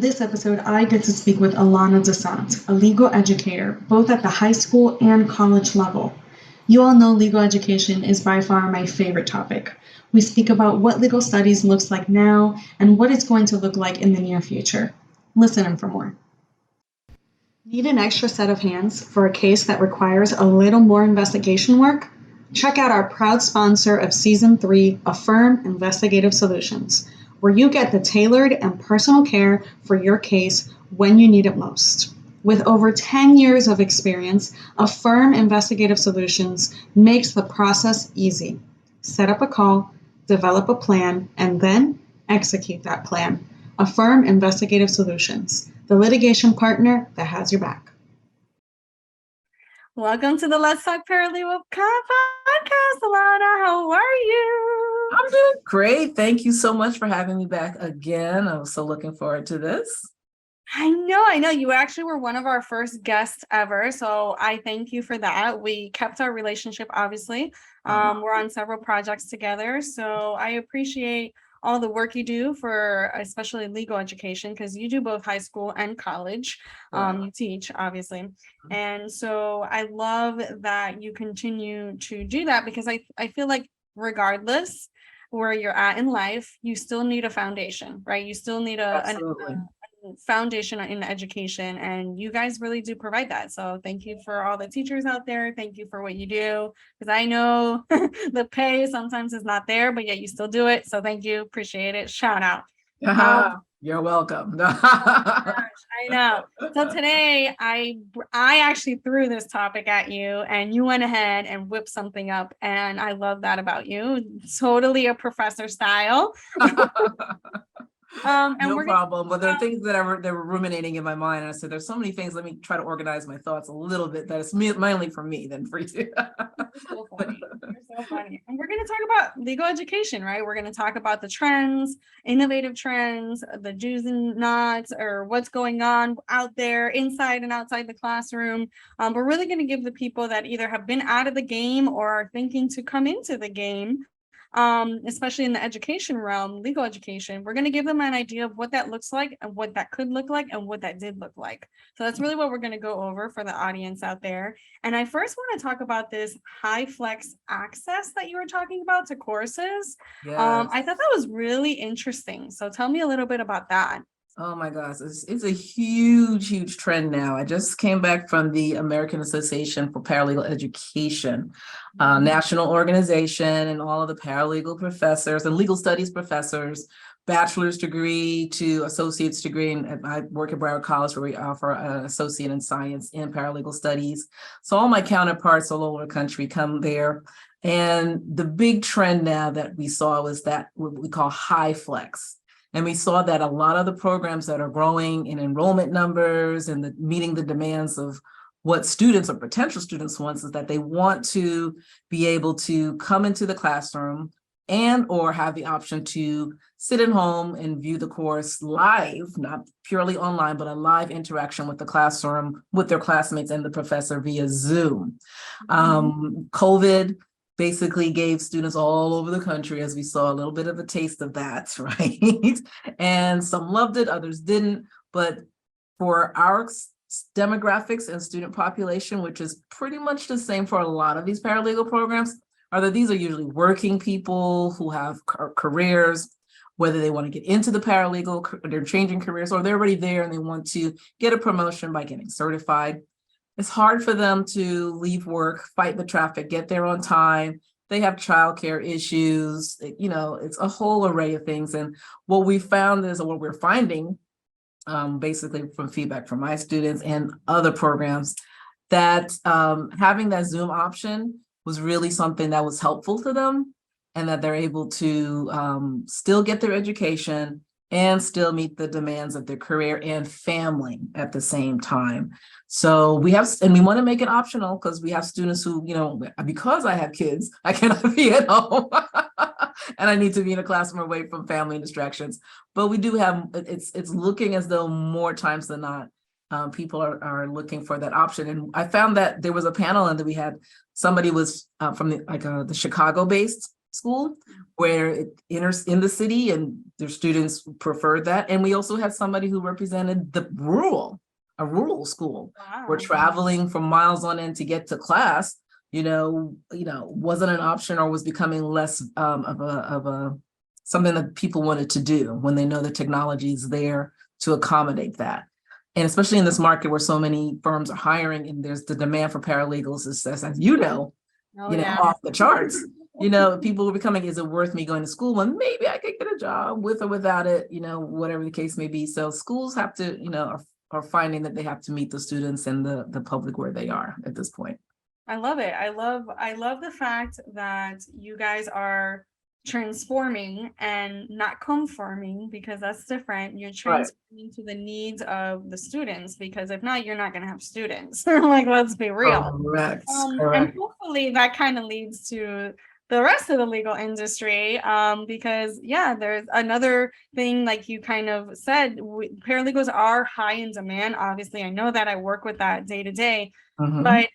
this episode, I get to speak with Alana Dasent, a legal educator, both at the high school and college level. You all know legal education is by far my favorite topic. We speak about what legal studies looks like now and what it's going to look like in the near future. Listen in for more. Need an extra set of hands for a case that requires a little more investigation work? Check out our proud sponsor of Season 3, Affirm Investigative Solutions, where you get the tailored and personal care for your case when you need it most. With over 10 years of experience, Affirm Investigative Solutions makes the process easy. Set up a call, develop a plan, and then execute that plan. Affirm Investigative Solutions, the litigation partner that has your back. Welcome to the Let's Talk Paralegal podcast, Alana. How are you? I'm doing great. Thank you so much for having me back again. I'm so looking forward to this. I know. You actually were one of our first guests ever, so I thank you for that. We kept our relationship, obviously. We're on several projects together, so I appreciate all the work you do for especially legal education, because you do both high school and college. You teach, obviously. And so I love that you continue to do that, because I feel like regardless where you're at in life, you still need a foundation, right? You still need a foundation in education, and you guys really do provide that. So thank you for all the teachers out there. Thank you for what you do, because I know the pay sometimes is not there, but yet you still do it. So thank you. Appreciate it. Shout out. You're welcome. Oh gosh, I know. So today I actually threw this topic at you, and you went ahead and whipped something up, and I love that about you. Totally a professor style. No problem. But there are things that were ruminating in my mind. And I said, there's so many things. Let me try to organize my thoughts a little bit. That is mainly for me than for you. You're so funny. You're so funny. And we're going to talk about legal education, right? We're going to talk about the trends, innovative trends, the do's and nots, or what's going on out there, inside and outside the classroom. We're really going to give the people that either have been out of the game or are thinking to come into the game, especially in the education realm, legal education, we're going to give them an idea of what that looks like and what that could look like and what that did look like. So that's really what we're going to go over for the audience out there. And I first want to talk about this high flex access that you were talking about to courses. Yes. I thought that was really interesting. So tell me a little bit about that. Oh my gosh, it's a huge trend now. I just came back from the American Association for Paralegal Education, national organization, and all of the paralegal professors and legal studies professors, bachelor's degree to associate's degree. And I work at Broward College, where we offer an associate in science in paralegal studies. So all my counterparts all over the country come there. And the big trend now that we saw was that what we call high flex. And we saw that a lot of the programs that are growing in enrollment numbers and meeting the demands of what students or potential students want is that they want to be able to come into the classroom and or have the option to sit at home and view the course live, not purely online, but a live interaction with the classroom, with their classmates and the professor via Zoom. COVID basically gave students all over the country, as we saw, a little bit of a taste of that, right? And some loved it, others didn't. But for our demographics and student population, which is pretty much the same for a lot of these paralegal programs, these are usually working people who have careers, whether they want to get into the paralegal, they're changing careers, or they're already there and they want to get a promotion by getting certified. It's hard for them to leave work, fight the traffic, get there on time. They have childcare issues. It's a whole array of things. And what we found is, or what we're finding, basically from feedback from my students and other programs, that having that Zoom option was really something that was helpful to them, and that they're able to still get their education and still meet the demands of their career and family at the same time. So we want to make it optional, because we have students who, because I have kids, I cannot be at home and I need to be in a classroom away from family and distractions. But we do have, it's looking as though more times than not, people are looking for that option. And I found that there was a panel and that we had somebody was from the Chicago based school where it enters in the city and their students preferred that. And we also had somebody who represented a rural school. Wow. Where traveling from miles on end to get to class, wasn't an option or was becoming less of a something that people wanted to do when they know the technology is there to accommodate that. And especially in this market where so many firms are hiring and there's the demand for paralegals is, as off the charts. People are becoming, is it worth me going to school? Well, maybe I could get a job with or without it, whatever the case may be. So schools have to, are finding that they have to meet the students and the public where they are at this point. I love it. I love the fact that you guys are transforming and not conforming, because that's different. You're transforming to the needs of the students, because if not, you're not going to have students. Like, let's be real. Correct. And hopefully that kind of leads to the rest of the legal industry, because there's another thing, like you kind of said, paralegals are high in demand. Obviously, I know that, I work with that day to day. But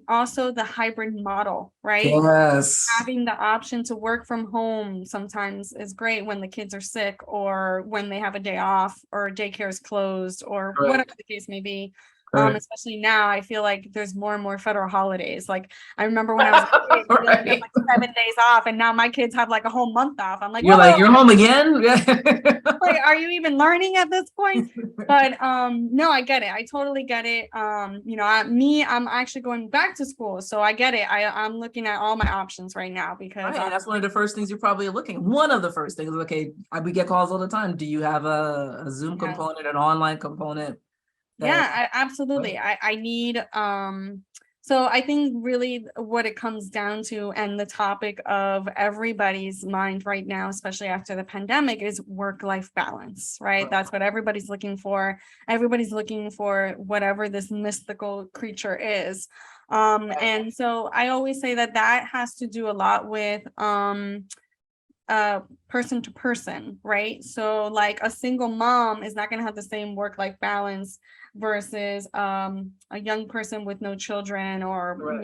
also the hybrid model, right? Yes. Having the option to work from home sometimes is great when the kids are sick, or when they have a day off, or daycare is closed, or whatever the case may be. Especially now, I feel like there's more and more federal holidays. Like, I remember when I was a kid, we had like 7 days off, and now my kids have like a whole month off. I'm like, you're home again? Like, are you even learning at this point? But no, I get it. I totally get it. I'm actually going back to school, so I get it. I'm looking at all my options right now, because and that's one of the first things you're probably looking. One of the first things. Okay, we get calls all the time. Do you have a Zoom component, an online component? Absolutely. I need so I think really what it comes down to, and the topic of everybody's mind right now, especially after the pandemic, is work-life balance, right? That's what everybody's looking for. Everybody's looking for whatever this mystical creature is. And so I always say that has to do a lot with person to person, right? So like a single mom is not going to have the same work-life balance versus a young person with no children, or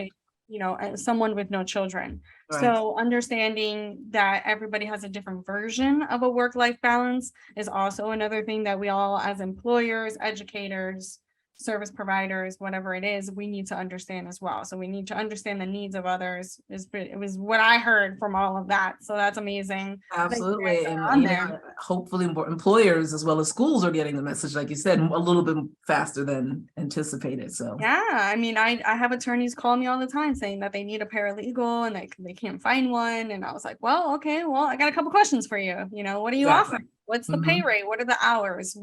someone with no children. So understanding that everybody has a different version of a work-life balance is also another thing that we all, as employers, educators, service providers, whatever it is, we need to understand as well. So we need to understand the needs of others. It was what I heard from all of that. So that's amazing. Absolutely. And hopefully employers as well as schools are getting the message, like you said, a little bit faster than anticipated. So I mean, I have attorneys call me all the time saying that they need a paralegal and they can't find one. And I was like, well, okay, I got a couple questions for you. What are you offering? What's the pay rate? What are the hours?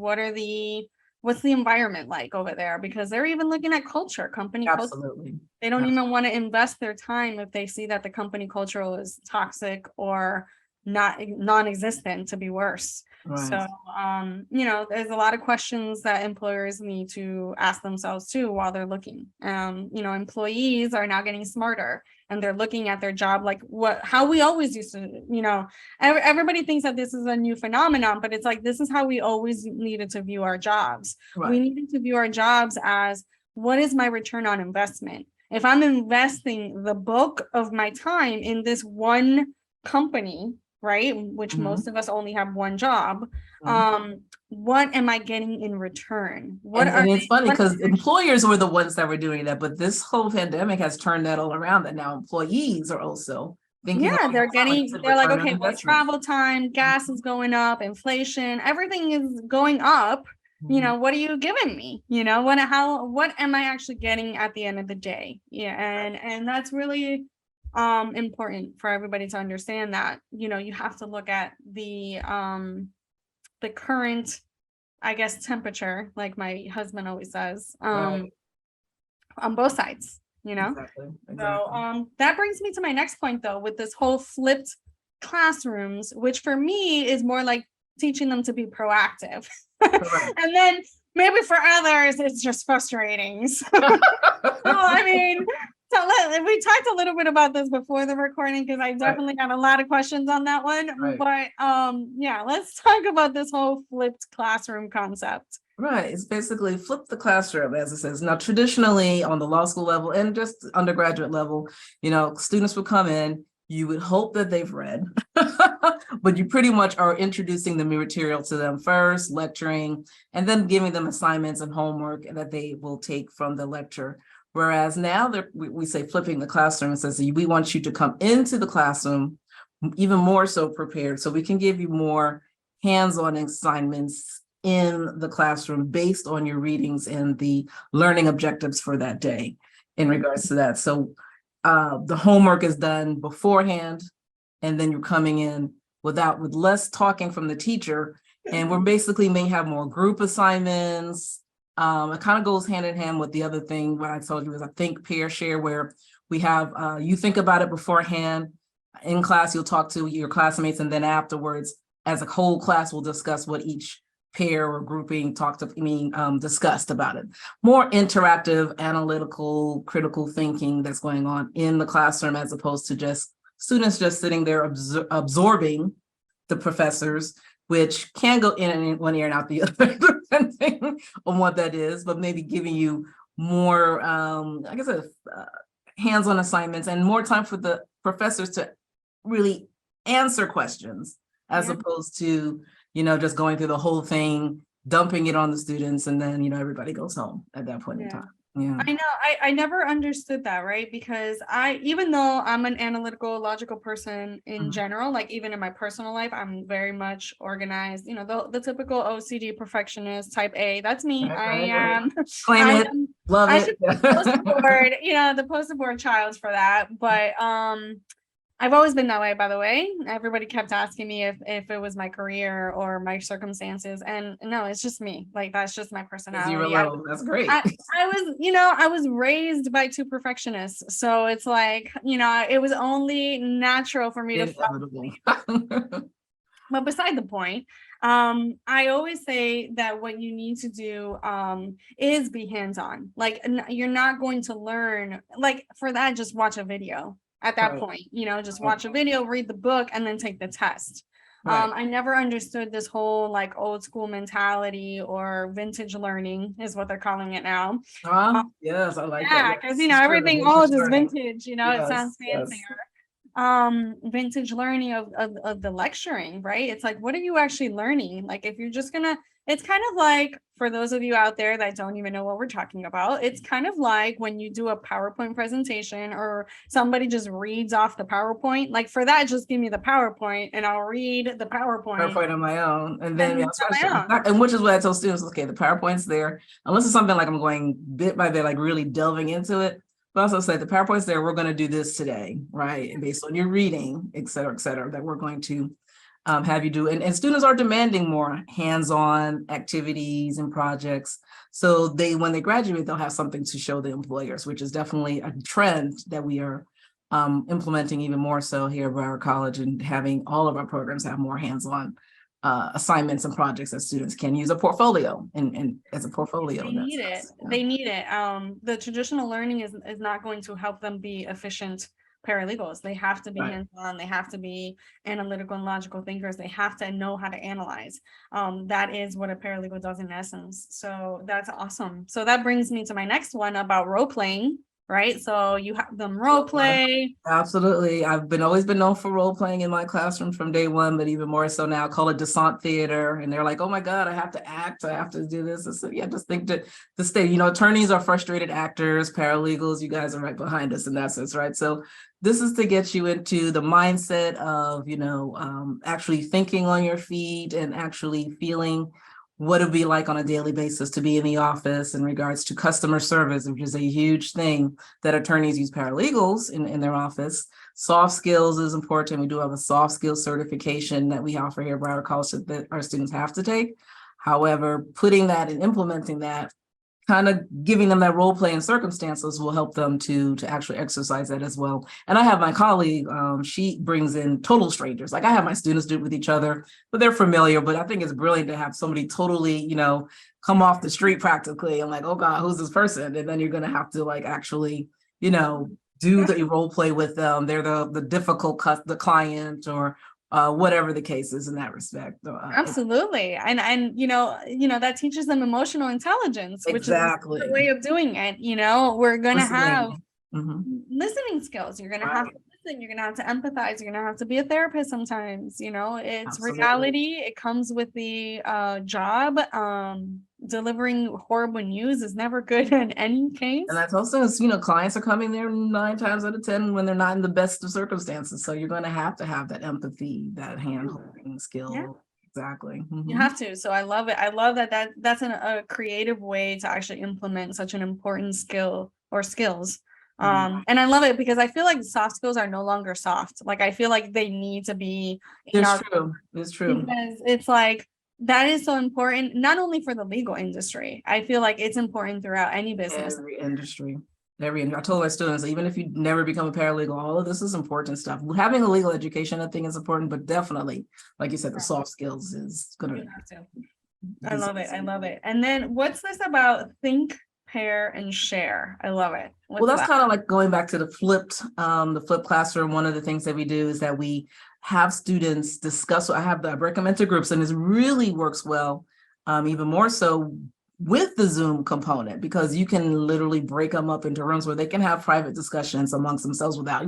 What's the environment like over there? Because they're even looking at company culture. They don't even want to invest their time if they see that the company culture is toxic or non-existent, to be worse. So, there's a lot of questions that employers need to ask themselves too while they're looking. Employees are now getting smarter, and they're looking at their job like how we always used to, everybody thinks that this is a new phenomenon, but it's like, this is how we always needed to view our jobs. We needed to view our jobs as, what is my return on investment? If I'm investing the bulk of my time in this one company, right, which most of us only have one job, what am I getting in return? It's funny because employers were the ones that were doing that, but this whole pandemic has turned that all around, that now employees are also thinking. They're like, okay, well, travel time, gas is going up, inflation, everything is going up. What are you giving me? What am I actually getting at the end of the day? And that's really important for everybody to understand, that you have to look at the current, I guess, temperature, like my husband always says, on both sides. Exactly. So that brings me to my next point, though, with this whole flipped classrooms, which for me is more like teaching them to be proactive. And then maybe for others it's just frustrating. So I mean, so we talked a little bit about this before the recording, because I definitely got a lot of questions on that one. But let's talk about this whole flipped classroom concept. It's basically flip the classroom, as it says. Now, traditionally on the law school level and just undergraduate level, students would come in, you would hope that they've read, but you pretty much are introducing the material to them first, lecturing, and then giving them assignments and homework that they will take from the lecture. Whereas now we say flipping the classroom and says, we want you to come into the classroom even more so prepared, so we can give you more hands-on assignments in the classroom based on your readings and the learning objectives for that day in regards to that. So the homework is done beforehand, and then you're coming in with less talking from the teacher, and we're basically may have more group assignments. It kind of goes hand in hand with the other thing what I told you is I think pair share, where we have you think about it beforehand. In class, you'll talk to your classmates, and then afterwards, as a whole class, will discuss what each pair or grouping discussed about it. More interactive, analytical, critical thinking that's going on in the classroom, as opposed to just students just sitting there absorbing the professors, which can go in one ear and out the other, depending on what that is, but maybe giving you more, hands-on assignments and more time for the professors to really answer questions, as opposed to just going through the whole thing, dumping it on the students, and then, everybody goes home at that point in time. Yeah. I know. I never understood that, right? Because even though I'm an analytical, logical person in general, like even in my personal life, I'm very much organized, the typical OCD perfectionist type A. That's me. I am. Claim it. Love it. Poster board, the poster board child for that. But I've always been that way, by the way. Everybody kept asking me if it was my career or my circumstances. And no, it's just me. Like, that's just my personality. That's great. I was raised by two perfectionists. So it's like, it was only natural for me to follow. But beside the point, I always say that what you need to do is be hands-on. Like, you're not going to learn, like, for that, just watch a video. At that point, just watch a video, read the book, and then take the test. I never understood this whole like old school mentality or vintage learning is what they're calling it now. Yes, I like that. Yeah, because everything old is vintage, it sounds fancier. Vintage learning of the lecturing, right? It's like, what are you actually learning? Like, if you're just gonna, it's kind of like, for those of you out there that don't even know what we're talking about, it's kind of like when you do a PowerPoint presentation or somebody just reads off the PowerPoint. Like, for that, just give me the PowerPoint and I'll read the PowerPoint on my own. And then and which is what I tell students, okay, the PowerPoint's there, unless it's something like I'm going bit by bit, like really delving into it. But also say the PowerPoint's there, we're going to do this today, right? And based on your reading, et cetera, that we're going to have you do. And students are demanding more hands-on activities and projects. So when they graduate, they'll have something to show the employers, which is definitely a trend that we are implementing even more so here at Broward College, and having all of our programs have more hands-on assignments and projects that students can use a portfolio and as a portfolio. They need it. The traditional learning is not going to help them be efficient paralegals. They have to be hands-on. They have to be analytical and logical thinkers. They have to know how to analyze. That is what a paralegal does in essence. So that's awesome. So that brings me to my next one about role playing. Right. So you have them role play. Absolutely. I've always been known for role playing in my classroom from day one, but even more so now. I call it Dasent theater. And they're like, oh my God, I have to act. I have to do this. And so just think to the state, attorneys are frustrated actors, paralegals, you guys are right behind us in that sense, right? So this is to get you into the mindset of, actually thinking on your feet and actually feeling what it'd be like on a daily basis to be in the office in regards to customer service, which is a huge thing that attorneys use paralegals in their office. Soft skills is important. We do have a soft skills certification that we offer here at Broward College that our students have to take. However, putting that and implementing that, kind of giving them that role play and circumstances will help them to actually exercise that as well. And I have my colleague, she brings in total strangers. Like I have my students do it with each other, but they're familiar. But I think it's brilliant to have somebody totally, come off the street practically. I'm like, oh God, who's this person? And then you're going to have to actually, do the role play with them. They're the difficult the client or whatever the case is in that respect. Absolutely. And that teaches them emotional intelligence, which is a way of doing it. We're going to have listening skills. You're going to have to listen, you're gonna have to empathize, you're gonna have to be a therapist sometimes, it's Absolutely. reality. It comes with the job. Delivering horrible news is never good in any case. And that's also, clients are coming there 9 times out of 10 when they're not in the best of circumstances. So you're going to have that empathy, that hand holding skill. Yeah. Exactly. You have to. So I love it. I love that's a creative way to actually implement such an important skill or skills. And I love it because I feel like soft skills are no longer soft. Like I feel like they need to be True. It's true. Because it's like that is so important, not only for the legal industry. I feel like it's important throughout any business. Every industry. I told my students, even if you never become a paralegal, all of this is important stuff. Having a legal education, I think, is important, but definitely, like you said, the soft skills is gonna. I love it. I love it. And then what's this about think, pair, and share? I love it. Well, that's kind of like going back to the flipped classroom. One of the things that we do is that we have students discuss. I break them into groups, and this really works well, even more so with the Zoom component, because you can literally break them up into rooms where they can have private discussions amongst themselves without,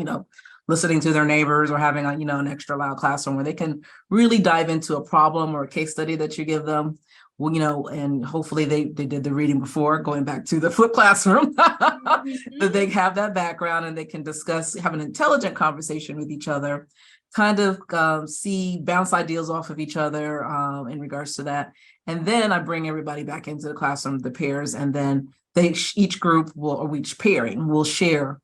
listening to their neighbors or having an extra loud classroom where they can really dive into a problem or a case study that you give them. Well, and hopefully they did the reading before going back to the flip classroom, that they have that background and they can have an intelligent conversation with each other, kind of bounce ideas off of each other in regards to that. And then I bring everybody back into the classroom, the pairs, and then each group or each pairing will share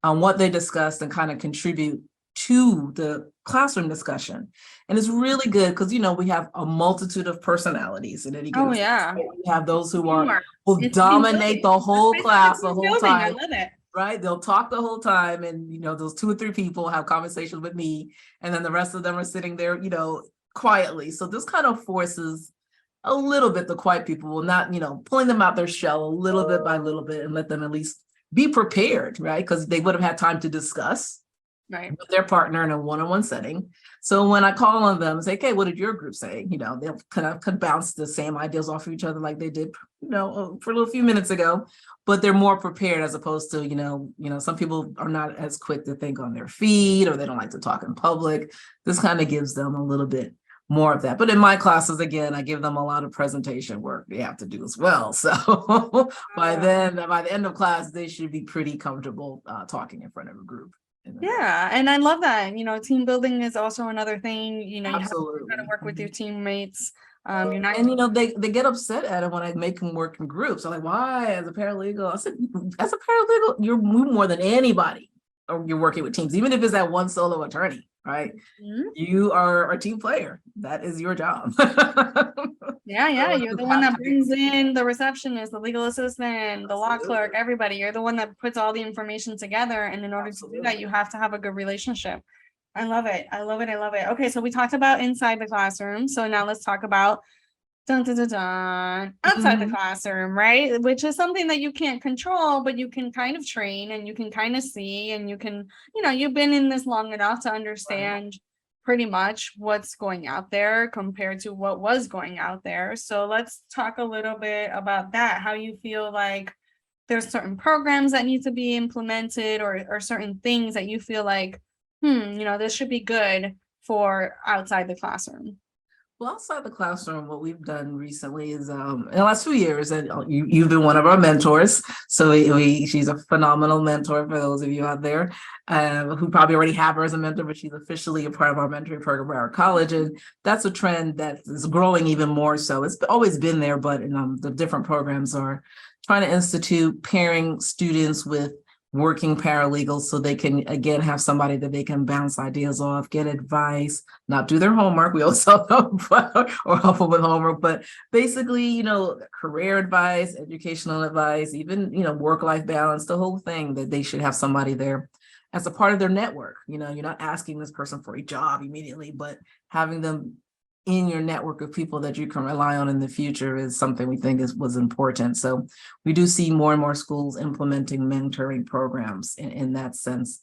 what they discussed and kind of contribute to the classroom discussion. And it's really good because, we have a multitude of personalities in any given. Oh, yeah. We have those who will dominate the whole class the whole time. I love it. Right? They'll talk the whole time. And, those 2 or 3 people have conversations with me. And then the rest of them are sitting there, quietly. So this kind of forces a little bit the quiet people, will not, pulling them out their shell a little bit by little bit and let them at least be prepared, right? Because they would have had time to discuss with their partner in a one-on-one setting. So when I call on them and say, okay, what did your group say? They'll kind of bounce the same ideas off of each other like they did, for a little few minutes ago, but they're more prepared as opposed to, some people are not as quick to think on their feet or they don't like to talk in public. This kind of gives them a little bit more of that. But in my classes, again, I give them a lot of presentation work they have to do as well. So by the end of class, they should be pretty comfortable talking in front of a group. Yeah, and I love that. Team building is also another thing. You have Absolutely. to work with your teammates. You're not, they get upset at it when I make them work in groups. I'm like, why? As a paralegal, I said, as a paralegal, you're more than anybody, or you're working with teams, even if it's that one solo attorney, right? Mm-hmm. You are a team player. That is your job. Yeah, you're the one that brings in the receptionist, the legal assistant, the law clerk, everybody. You're the one that puts all the information together. And in order to do that, you have to have a good relationship. I love it. I love it. I love it. Okay, so we talked about inside the classroom. So now let's talk about outside the classroom, right? Which is something that you can't control, but you can kind of train and you can kind of see, and you can, you've been in this long enough to understand pretty much what's going out there compared to what was going out there. So let's talk a little bit about that. How you feel like there's certain programs that need to be implemented or certain things that you feel like, this should be good for outside the classroom. Well, outside the classroom, what we've done recently is in the last 2 years, and you've been one of our mentors. So she's a phenomenal mentor for those of you out there who probably already have her as a mentor, but she's officially a part of our mentoring program at our college. And that's a trend that is growing even more so. It's always been there, but the different programs are trying to institute pairing students with working paralegals so they can, again, have somebody that they can bounce ideas off, get advice, not do their homework. We also help or help them with homework, but basically, career advice, educational advice, even, work-life balance, the whole thing, that they should have somebody there as a part of their network. You're not asking this person for a job immediately, but having them in your network of people that you can rely on in the future is something we think was important. So we do see more and more schools implementing mentoring programs in that sense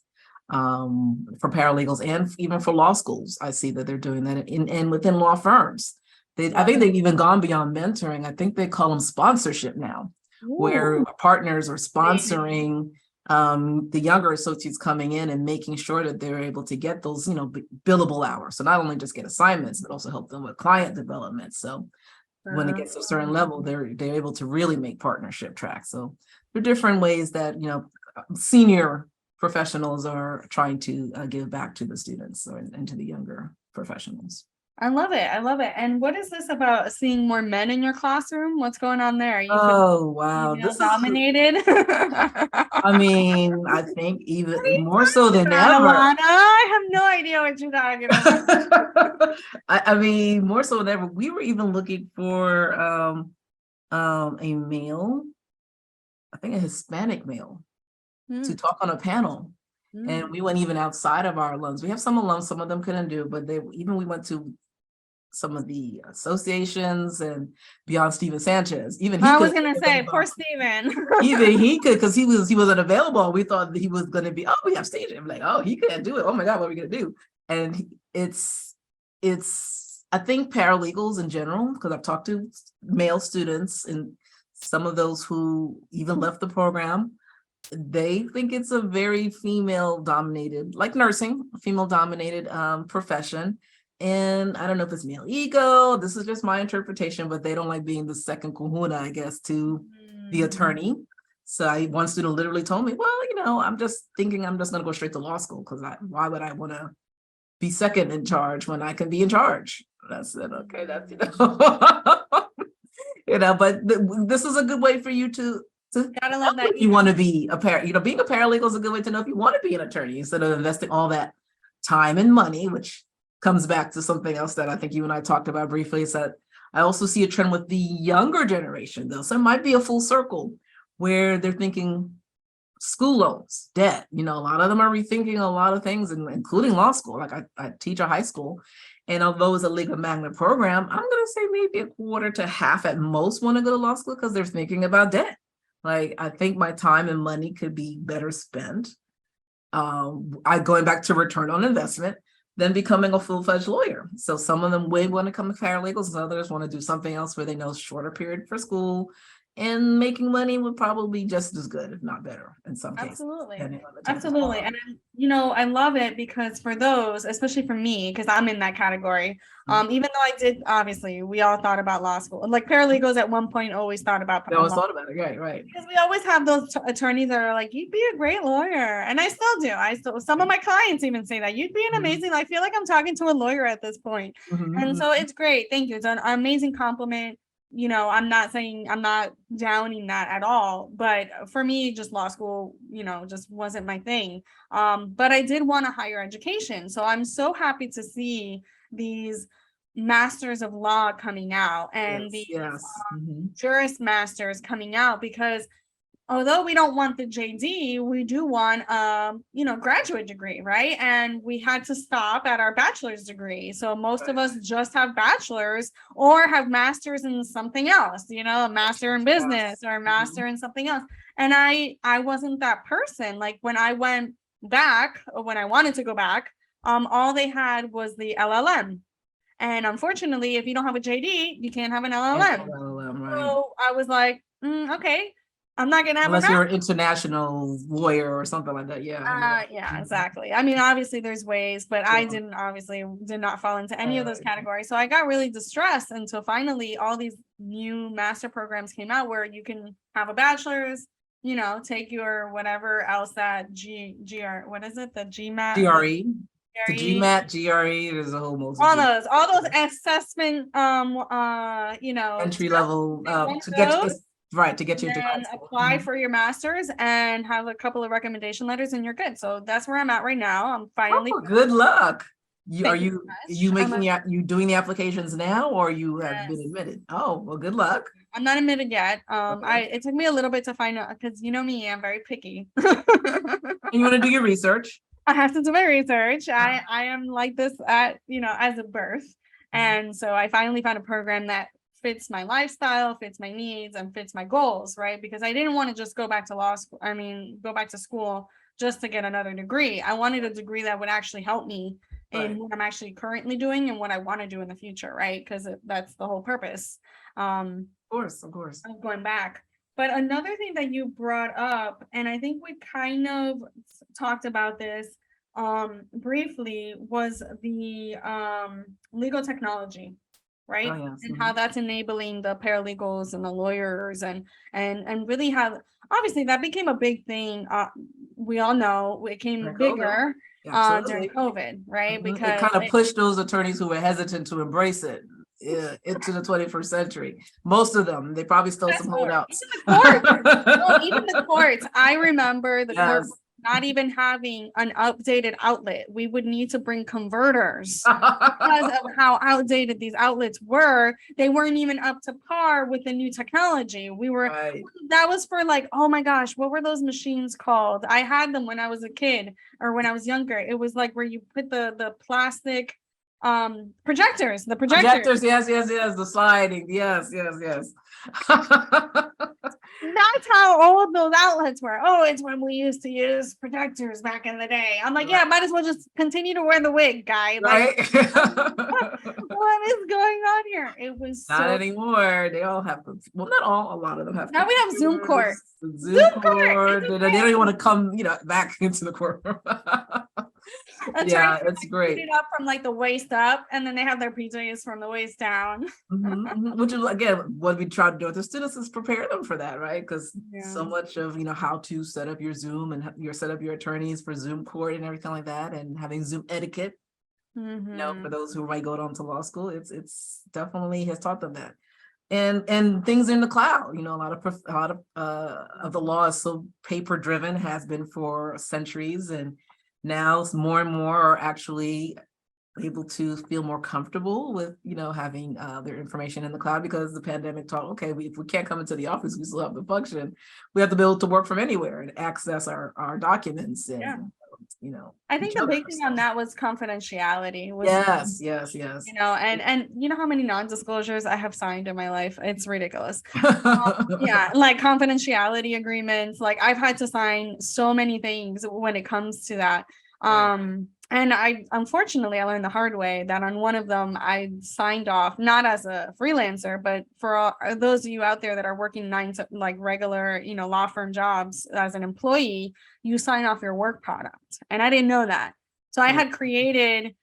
for paralegals and even for law schools. I see that they're doing that and within law firms. I think they've even gone beyond mentoring. I think they call them sponsorship now, where partners are sponsoring the younger associates coming in and making sure that they're able to get those, billable hours. So not only just get assignments, but also help them with client development. So when it gets to a certain level, they're able to really make partnership tracks. So there are different ways that, senior professionals are trying to give back to the students and to the younger professionals. I love it. I love it. And what is this about seeing more men in your classroom? What's going on there? Are you Oh, wow. female dominated? I mean, I think even more so than ever. Alana, I have no idea what you're talking about. I mean, more so than ever. We were even looking for a male, I think a Hispanic male, to talk on a panel. And we went even outside of our alums. We have some alums, some of them couldn't do, but we went to some of the associations and beyond Steven Sanchez. Even he I was gonna say, poor Steven. Even he could, because he wasn't available. We thought that he was gonna be, oh, we have stage. I'm like, oh, he can't do it. Oh my God, what are we gonna do? And it's I think paralegals in general, because I've talked to male students and some of those who even left the program, they think it's a very female dominated, like nursing, female dominated profession. And I don't know if it's male ego, this is just my interpretation, but they don't like being the second kahuna, I guess, to the attorney. So one student literally told me, well, I'm just thinking I'm just going to go straight to law school, because why would I want to be second in charge when I can be in charge? And I said, okay, that's, but this is a good way for you to gotta love that. If you want to be being a paralegal is a good way to know if you want to be an attorney, instead of investing all that time and money, which comes back to something else that I think you and I talked about briefly, is that I also see a trend with the younger generation, though. So it might be a full circle where they're thinking school loans, debt. A lot of them are rethinking a lot of things, including law school. Like I teach a high school, and although it's a Liga Magna program, I'm going to say maybe a quarter to half at most want to go to law school because they're thinking about debt. Like, I think my time and money could be better spent. Going back to return on investment than becoming a full-fledged lawyer. So some of them would want to become paralegals, and others want to do something else where they know shorter period for school, and making money would probably be just as good, if not better, in some cases. Absolutely. And I love it, because for those, especially for me, because I'm in that category, even though I did, obviously, we all thought about law school. Like paralegals at one point always thought about it, right. Because we always have those attorneys that are like, you'd be a great lawyer. And I still do. Some of my clients even say that you'd be an amazing, I feel like I'm talking to a lawyer at this point. And so it's great. Thank you. It's an amazing compliment. I'm not downing that at all, but for me, just law school, just wasn't my thing. But I did want a higher education. So I'm so happy to see these masters of law coming out and the Juris Masters coming out, because although we don't want the JD, we do want graduate degree, right? And we had to stop at our bachelor's degree. So most of us just have bachelor's or have masters in something else, a master in business or a master in something else. And I wasn't that person. Like when I went back, or when I wanted to go back, all they had was the LLM. And unfortunately, if you don't have a JD, you can't have an LLM. Right. So I was like, okay, I'm not gonna have unless you're an international lawyer or something like that. Yeah, exactly. I mean, obviously there's ways, but I did not fall into any of those categories. So I got really distressed until finally all these new master programs came out where you can have a bachelor's, take your whatever else that what is it? The GMAT, GRE. The GMAT, GRE, there's a whole multitude. All those assessment, entry level to get you into grad school. Apply for your master's and have a couple of recommendation letters, and you're good. So that's where I'm at right now. I'm finally. Good luck. Are you doing the applications now, or you have been admitted? Oh, well, good luck. I'm not admitted yet. It took me a little bit to find out, because me, I'm very picky. And you want to do your research. I have to do my research. I am like this as a birth. And so I finally found a program that fits my lifestyle, fits my needs, and fits my goals, right? Because I didn't want to just go back to school just to get another degree. I wanted a degree that would actually help me in what I'm actually currently doing and what I want to do in the future, right? Because that's the whole purpose. Of course. Of going back. But another thing that you brought up, and I think we kind of talked about this briefly, was the legal technology, right? Oh, yes. And how that's enabling the paralegals and the lawyers and really have, obviously that became a big thing. We all know it came During COVID. bigger Absolutely. during COVID, right? It Because kind of pushed those attorneys who were hesitant to embrace it into the 21st century. Most of them, they probably still some holdouts. Even the courts. I remember the court Yes. not even having an updated outlet. We would need to bring converters because of how outdated these outlets were. They weren't even up to par with the new technology. We were, Right. that was for like, oh my gosh, what were those machines called? I had them when I was a kid or when I was younger. It was like where you put the plastic projectors, the projectors. Yes, the sliding. Yes. That's how old those outlets were. Oh, it's when we used to use projectors back in the day. I'm like, yeah, might as well just continue to wear the wig, guy. Right. Like, what is going on here? It was not anymore. They all have, well, not all, a lot of them have. Now we have Zoom court. Zoom court. They don't even want to come, back into the courtroom. Yeah, it's great. It up from like the waist up, and then they have their PJs from the waist down. Which is again what we try to do with the students is prepare them for that, right? Because so much of how to set up your Zoom and set up your attorneys for Zoom court and everything like that, and having Zoom etiquette. For those who might go on to law school, it's definitely has taught them that. And things in the cloud, a lot of the law is so paper driven, has been for centuries, and now more and more are actually able to feel more comfortable with having their information in the cloud, because the pandemic taught, okay, if we can't come into the office, we still have the function. We have to be able to work from anywhere and access our documents and I think the big thing on that was confidentiality. Yes. And you know how many non-disclosures I have signed in my life? It's ridiculous. Like confidentiality agreements. Like I've had to sign so many things when it comes to that. And unfortunately, I learned the hard way that on one of them, I signed off, not as a freelancer, but for those of you out there that are working regular, law firm jobs as an employee, you sign off your work product. And I didn't know that. So I had created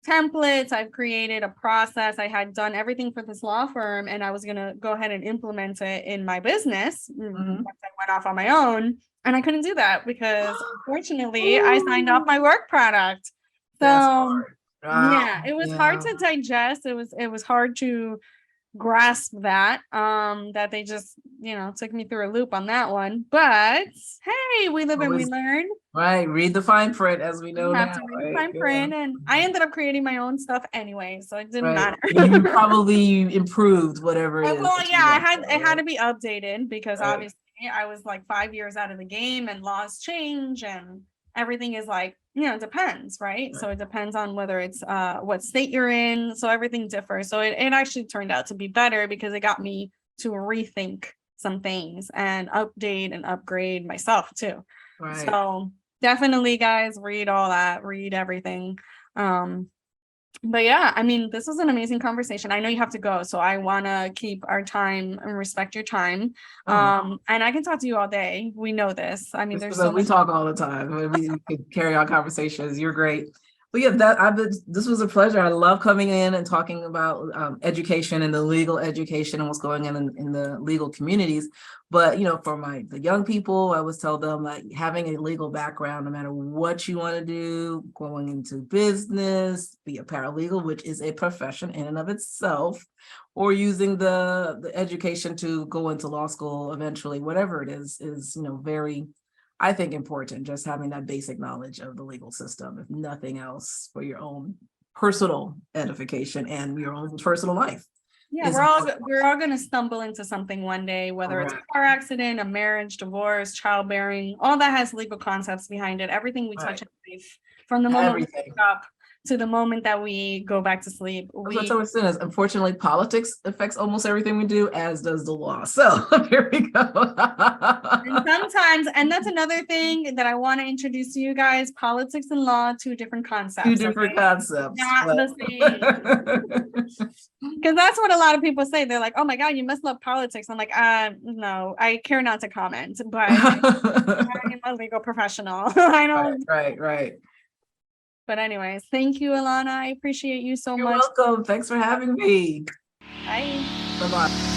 templates, I've created a process, I had done everything for this law firm, and I was going to go ahead and implement it in my business once I went off on my own. And I couldn't do that because unfortunately I signed off my work product. So it was hard to digest. It was hard to grasp that that they just took me through a loop on that one. But hey, we live and we learn. Right, read the fine print, as we know now. Read the fine print, and I ended up creating my own stuff anyway, so it didn't matter. You probably improved whatever it is. Well, it had to be updated because obviously I was like 5 years out of the game, and laws change, and everything is like, it depends, right? So it depends on whether it's what state you're in. So everything differs. So it actually turned out to be better because it got me to rethink some things and update and upgrade myself too. Right. So definitely, guys, read all that, read everything. But yeah, I mean, this was an amazing conversation. I know you have to go, so I want to keep our time and respect your time. And I can talk to you all day. We know this. I mean, we talk all the time. We can carry on conversations. You're great. But yeah, this was a pleasure. I love coming in and talking about education and the legal education and what's going on in the legal communities. But for the young people, I always tell them like having a legal background, no matter what you want to do, going into business, be a paralegal, which is a profession in and of itself, or using the education to go into law school eventually, whatever it is very, I think, important, just having that basic knowledge of the legal system, if nothing else, for your own personal edification and your own personal life. Yeah, we're all going to stumble into something one day, whether it's a car accident, a marriage, divorce, childbearing, all that has legal concepts behind it. Everything we touch in life, from the moment we wake up to the moment that we go back to sleep. That's what I was saying is, unfortunately, politics affects almost everything we do, as does the law. So here we go. And sometimes, and that's another thing that I want to introduce to you guys, politics and law, two different concepts. Two different concepts. Not the same. Because that's what a lot of people say. They're like, oh my God, you must love politics. I'm like, no, I care not to comment, but I'm a legal professional. I don't. Right. But anyways, thank you, Alana. I appreciate you so You're much. welcome. Thanks for having me. Bye. Bye-bye.